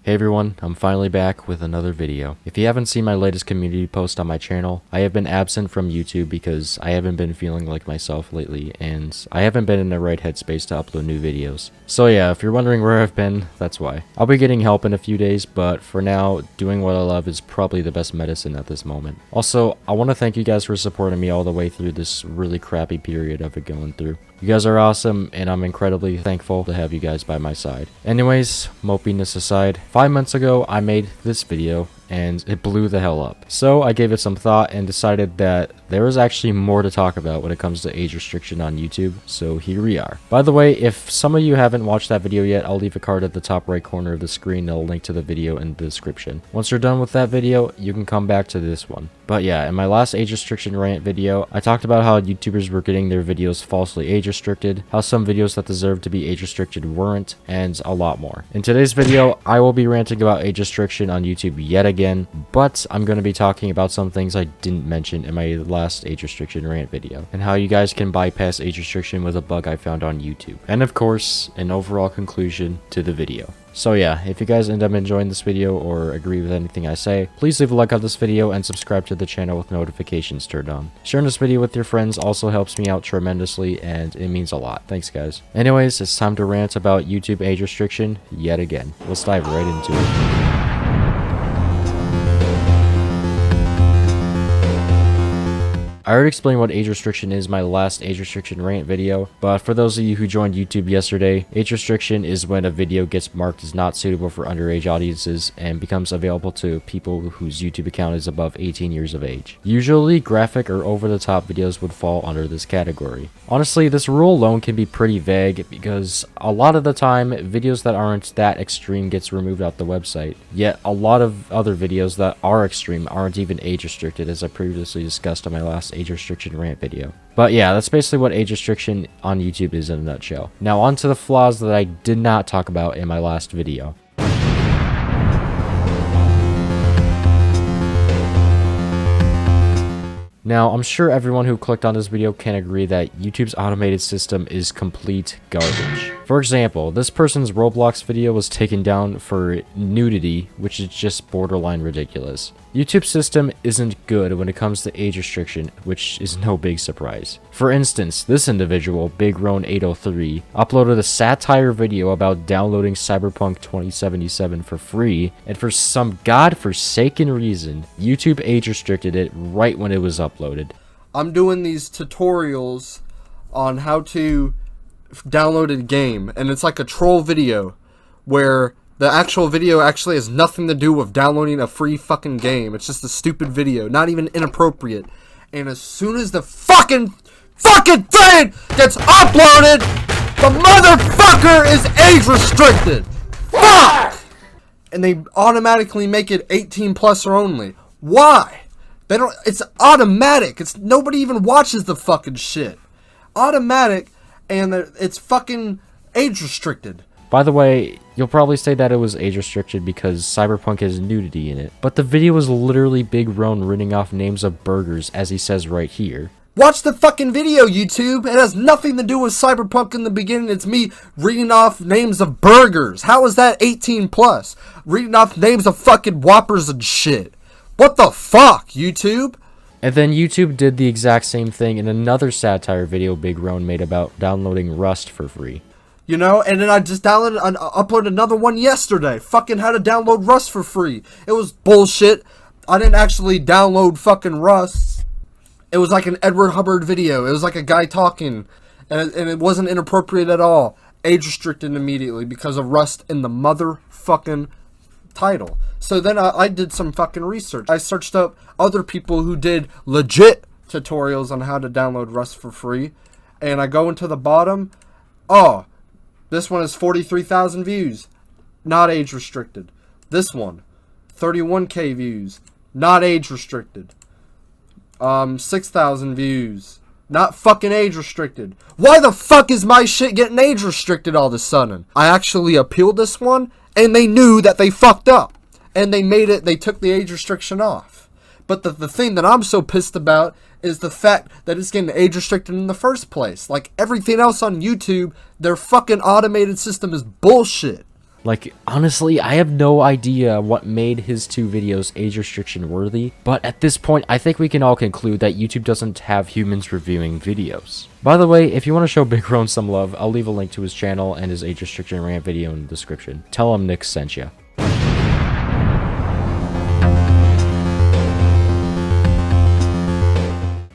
Hey everyone, I'm finally back with another video. If you haven't seen my latest community post on my channel, I have been absent from YouTube because I haven't been feeling like myself lately, and I haven't been in the right headspace to upload new videos. So yeah, if you're wondering where I've been, that's why. I'll be getting help in a few days, but for now, doing what I love is probably the best medicine at this moment. Also, I want to thank you guys for supporting me all the way through this really crappy period I've been going through. You guys are awesome, and I'm incredibly thankful to have you guys by my side. Anyways, mopiness aside, 5 months ago I made this video, and it blew the hell up. So I gave it some thought and decided that there is actually more to talk about when it comes to age restriction on YouTube, so here we are. By the way, if some of you haven't watched that video yet, I'll leave a card at the top right corner of the screen. I'll link to the video in the description. Once you're done with that video, you can come back to this one. But yeah, in my last age restriction rant video, I talked about how YouTubers were getting their videos falsely age restricted, how some videos that deserved to be age restricted weren't, and a lot more. In today's video, I will be ranting about age restriction on YouTube yet again, but I'm going to be talking about some things I didn't mention in my last age restriction rant video, and how you guys can bypass age restriction with a bug I found on YouTube. And of course, an overall conclusion to the video. So yeah, if you guys end up enjoying this video or agree with anything I say, please leave a like on this video and subscribe to the channel with notifications turned on. Sharing this video with your friends also helps me out tremendously, and it means a lot. Thanks guys. Anyways, it's time to rant about YouTube age restriction yet again. Let's dive right into it. I already explained what age restriction is in my last age restriction rant video, but for those of you who joined YouTube yesterday, age restriction is when a video gets marked as not suitable for underage audiences and becomes available to people whose YouTube account is above 18 years of age. Usually, graphic or over-the-top videos would fall under this category. Honestly, this rule alone can be pretty vague because a lot of the time, videos that aren't that extreme gets removed off the website, yet a lot of other videos that are extreme aren't even age restricted, as I previously discussed on my last age restriction rant video. But yeah, that's basically what age restriction on YouTube is in a nutshell. Now on to the flaws that I did not talk about in my last video. Now, I'm sure everyone who clicked on this video can agree that YouTube's automated system is complete garbage. For example, this person's Roblox video was taken down for nudity, which is just borderline ridiculous. YouTube's system isn't good when it comes to age restriction, which is no big surprise. For instance, this individual, BigRone803, uploaded a satire video about downloading Cyberpunk 2077 for free, and for some godforsaken reason, YouTube age restricted it right when it was uploaded. I'm doing these tutorials on how to download a game, and it's like a troll video where the actual video actually has nothing to do with downloading a free fucking game. It's just a stupid video, not even inappropriate. And as soon as the fucking thing gets uploaded, the motherfucker is age restricted. Fuck! And they automatically make it 18 plus or only. Why? They don't. It's automatic. It's nobody even watches the fucking shit. Automatic, and it's fucking age restricted. By the way, you'll probably say that it was age restricted because Cyberpunk has nudity in it, but the video was literally Big Rone reading off names of burgers, as he says right here. Watch the fucking video, YouTube! It has nothing to do with Cyberpunk in the beginning. It's me reading off names of burgers. How is that 18 plus? Reading off names of fucking Whoppers and shit. What the fuck, YouTube? And then YouTube did the exact same thing in another satire video Big Rone made about downloading Rust for free. You know, and then I just uploaded another one yesterday. Fucking how to download Rust for free. It was bullshit. I didn't actually download fucking Rust. It was like an Edward Hubbard video. It was like a guy talking. And it wasn't inappropriate at all. Age restricted immediately because of Rust in the motherfucking title. So then I did some fucking research. I searched up other people who did legit tutorials on how to download Rust for free. And I go into the bottom. Oh, this one is 43,000 views. Not age restricted. This one, 31k views. Not age restricted. 6,000 views. Not fucking age restricted. Why the fuck is my shit getting age restricted all of a sudden? I actually appealed this one, and they knew that they fucked up. And they took the age restriction off. But the thing that I'm so pissed about is the fact that it's getting age restricted in the first place. Like everything else on YouTube, their fucking automated system is bullshit. Like, honestly, I have no idea what made his 2 videos age restriction worthy, but at this point, I think we can all conclude that YouTube doesn't have humans reviewing videos. By the way, if you want to show Big Ron some love, I'll leave a link to his channel and his age restriction rant video in the description. Tell him Nick sent ya.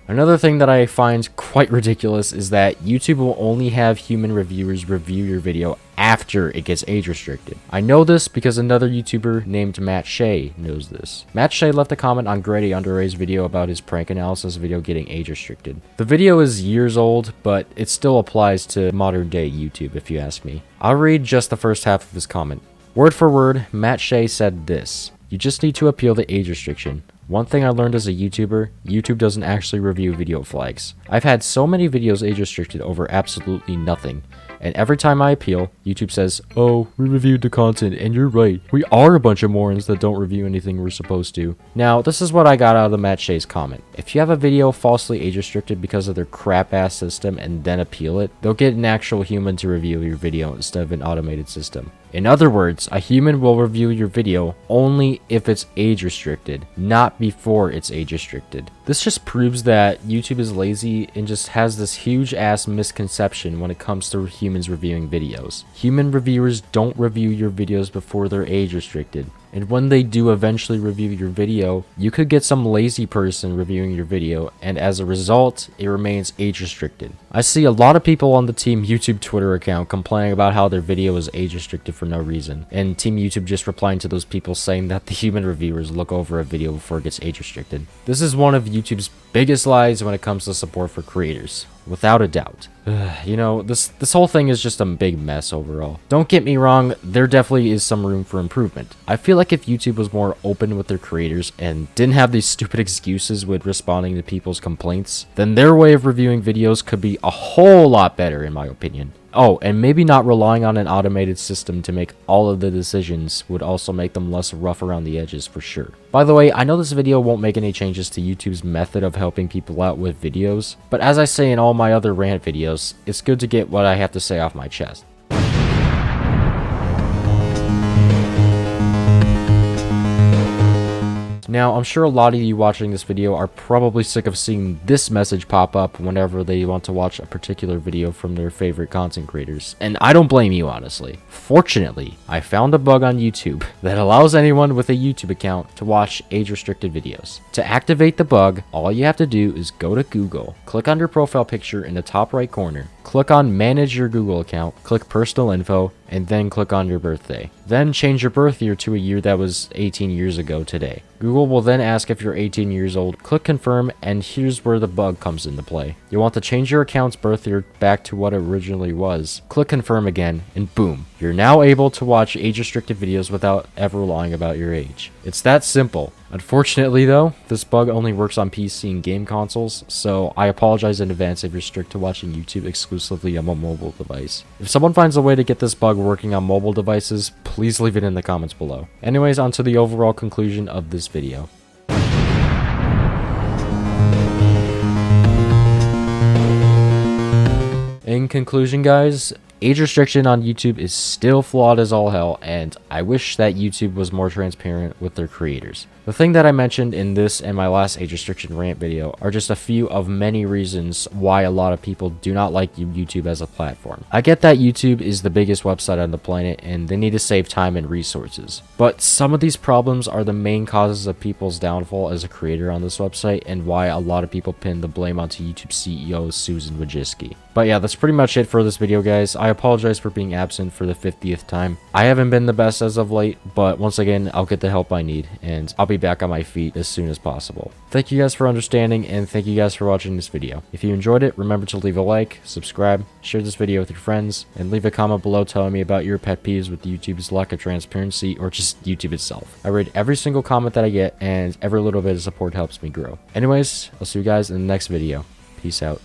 Another thing that I find quite ridiculous is that YouTube will only have human reviewers review your video after it gets age restricted. I know this because another YouTuber named Matt Shea knows this. Matt Shea left a comment on Grady Underay's video about his prank analysis video getting age restricted. The video is years old, but it still applies to modern day YouTube if you ask me. I'll read just the first half of his comment. Word for word, Matt Shea said this: "You just need to appeal the age restriction. One thing I learned as a YouTuber, YouTube doesn't actually review video flags. I've had so many videos age restricted over absolutely nothing. And every time I appeal, YouTube says, 'Oh, we reviewed the content, and you're right. We are a bunch of morons that don't review anything we're supposed to.'" Now, this is what I got out of the Matt Shea's comment. If you have a video falsely age restricted because of their crap ass system and then appeal it, they'll get an actual human to review your video instead of an automated system. In other words, a human will review your video only if it's age restricted, not before it's age restricted. This just proves that YouTube is lazy and just has this huge ass misconception when it comes to humans reviewing videos. Human reviewers don't review your videos before they're age restricted. And when they do eventually review your video, you could get some lazy person reviewing your video, and as a result, it remains age restricted. I see a lot of people on the Team YouTube Twitter account complaining about how their video is age restricted for no reason, and Team YouTube just replying to those people saying that the human reviewers look over a video before it gets age restricted. This is one of YouTube's biggest lies when it comes to support for creators. Without a doubt. You know, this whole thing is just a big mess overall. Don't get me wrong, there definitely is some room for improvement. I feel like if YouTube was more open with their creators and didn't have these stupid excuses with responding to people's complaints, then their way of reviewing videos could be a whole lot better in my opinion. Oh, and maybe not relying on an automated system to make all of the decisions would also make them less rough around the edges for sure. By the way, I know this video won't make any changes to YouTube's method of helping people out with videos, but as I say in all my other rant videos, it's good to get what I have to say off my chest. Now, I'm sure a lot of you watching this video are probably sick of seeing this message pop up whenever they want to watch a particular video from their favorite content creators, and I don't blame you honestly. Fortunately, I found a bug on YouTube that allows anyone with a YouTube account to watch age-restricted videos. To activate the bug, all you have to do is go to Google, click on your profile picture in the top right corner, click on Manage Your Google Account, click Personal Info, and then click on your birthday. Then change your birth year to a year that was 18 years ago today. Google will then ask if you're 18 years old, click confirm, and here's where the bug comes into play. You'll want to change your account's birth year back to what it originally was, click confirm again, and boom, you're now able to watch age-restricted videos without ever lying about your age. It's that simple. Unfortunately though, this bug only works on PC and game consoles, so I apologize in advance if you're strict to watching YouTube exclusively on a mobile device. If someone finds a way to get this bug working on mobile devices, please leave it in the comments below. Anyways, on to the overall conclusion of this video. In conclusion, guys, age restriction on YouTube is still flawed as all hell, and I wish that YouTube was more transparent with their creators. The thing that I mentioned in this and my last age restriction rant video are just a few of many reasons why a lot of people do not like YouTube as a platform. I get that YouTube is the biggest website on the planet and they need to save time and resources, but some of these problems are the main causes of people's downfall as a creator on this website and why a lot of people pin the blame onto YouTube CEO Susan Wojcicki. But yeah, that's pretty much it for this video, guys. I apologize for being absent for the 50th time. I haven't been the best as of late, but once again, I'll get the help I need and I'll be back on my feet as soon as possible. Thank you guys for understanding, and thank you guys for watching this video. If you enjoyed it, remember to leave a like, subscribe, share this video with your friends, and leave a comment below telling me about your pet peeves with YouTube's lack of transparency or just YouTube itself. I read every single comment that I get, and every little bit of support helps me grow. Anyways, I'll see you guys in the next video. Peace out.